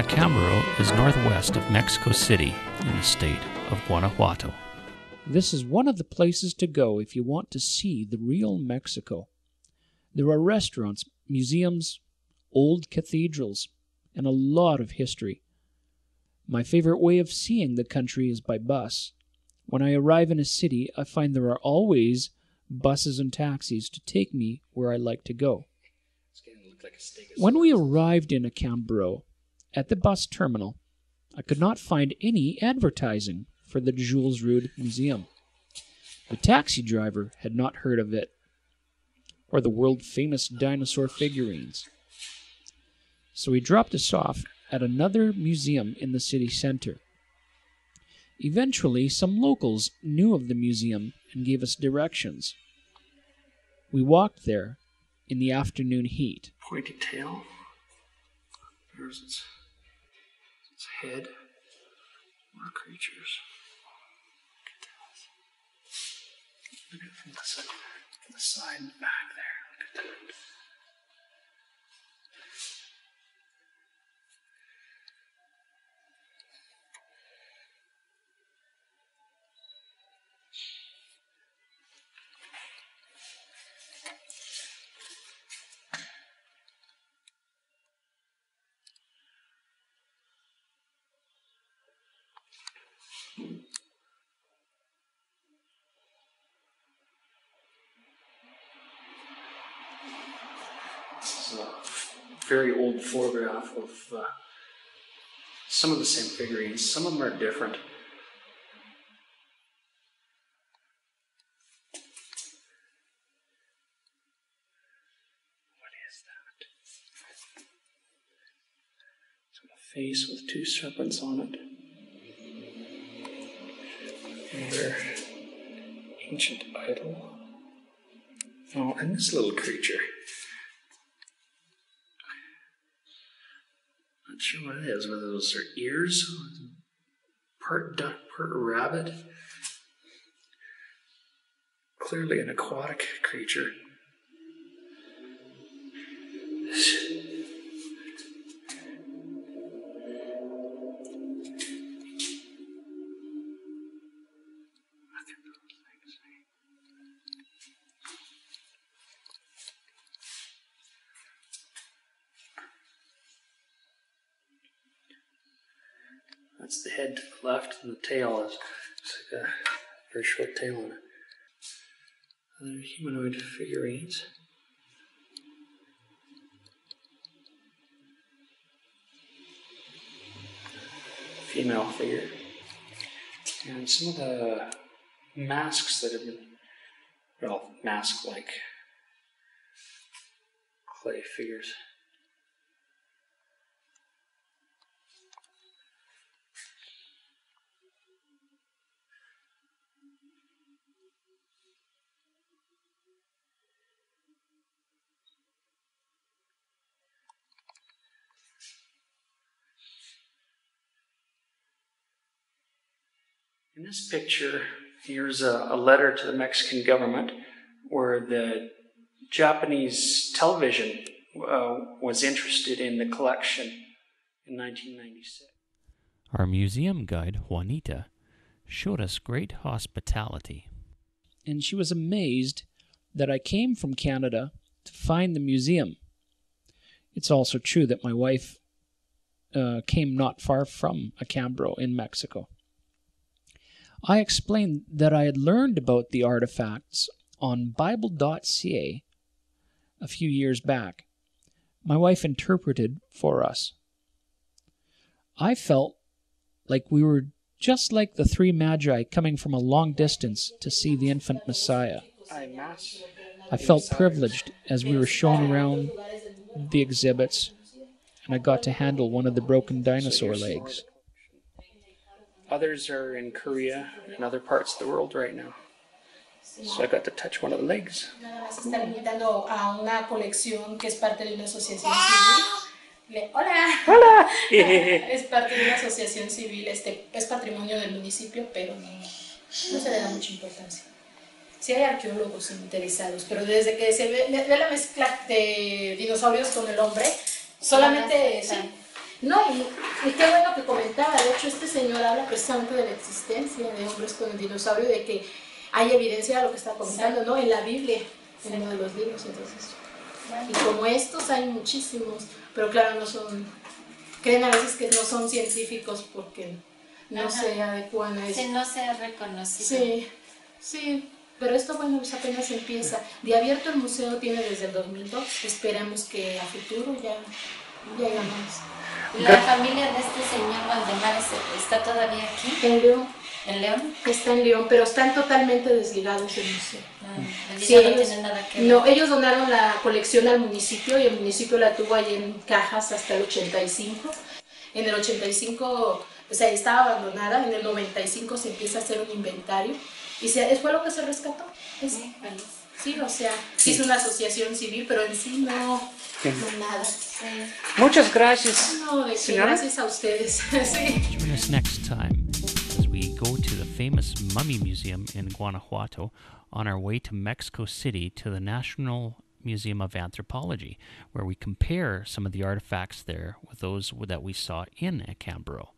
Acámbaro is northwest of Mexico City in the state of Guanajuato. This is one of the places to go if you want to see the real Mexico. There are restaurants, museums, old cathedrals, and a lot of history. My favorite way of seeing the country is by bus. When I arrive in a city, I find there are always buses and taxis to take me where I like to go. When we arrived in Acámbaro, at the bus terminal, I could not find any advertising for the Julsrud Museum. The taxi driver had not heard of it, or the world-famous dinosaur figurines. So he dropped us off at another museum in the city center. Eventually, some locals knew of the museum and gave us directions. We walked there in the afternoon heat. Pointy tail. There's its head. More creatures. Look at it from the side and back there. Look at that. This is a very old photograph of some of the same figurines. Some of them are different. What is that? It's got a face with two serpents on it. Another ancient idol. Oh, and this little creature. Not sure what it is, whether those are ears, part duck, part rabbit. Clearly an aquatic creature. That's the head to the left, and the tail is like a very short tail on it. Other humanoid figurines. Female figure. And some of the masks that have been, well, mask-like clay figures. In this picture, here's a letter to the Mexican government where the Japanese television was interested in the collection in 1996. Our museum guide, Juanita, showed us great hospitality. And she was amazed that I came from Canada to find the museum. It's also true that my wife came not far from Acámbaro in Mexico. I explained that I had learned about the artifacts on Bible.ca a few years back. My wife interpreted for us. I felt like we were just like the three magi coming from a long distance to see the infant Messiah. I felt privileged as we were shown around the exhibits, and I got to handle one of the broken dinosaur legs. Others are in Korea and other parts of the world right now. So I got to touch one of the legs. Están invitando a una colección que es parte de una asociación civil. Hola. Hola. Es parte de una asociación civil, es patrimonio del municipio, pero no se le da mucha importancia. Sí hay arqueólogos interesados, pero desde que se ve la mezcla de dinosaurios con el hombre, solamente sí. No, y qué bueno que comentaba. De hecho, este señor habla precisamente de la existencia de hombres con el dinosaurio, de que hay evidencia de lo que está comentando, ¿no? En la Biblia, en uno de los libros, entonces. Y como estos hay muchísimos, pero claro, no son, creen a veces que no son científicos porque no se adecuan a eso. Sí, no se ha reconocido. Sí, sí, pero esto, bueno, pues apenas empieza. De abierto el museo tiene desde el 2002, esperamos que a futuro ya haya más. La familia de este señor Waldemar está todavía aquí. En León. ¿En León? Está en León, pero están totalmente desligados del museo. Sí, no tienen nada que ver. No, ellos donaron la colección al municipio y el municipio la tuvo ahí en cajas hasta el 85. En el 85, o sea, estaba abandonada. En el 95 se empieza a hacer un inventario y fue lo que se rescató. Sí, o sea, sí es una asociación civil, pero en sí no nada. Sí. Muchas gracias. No, de que Señora. gracias a ustedes. Sí. Join us next time as we go to the famous Mummy Museum in Guanajuato on our way to Mexico City to the National Museum of Anthropology, where we compare some of the artifacts there with those that we saw in Acámbaro.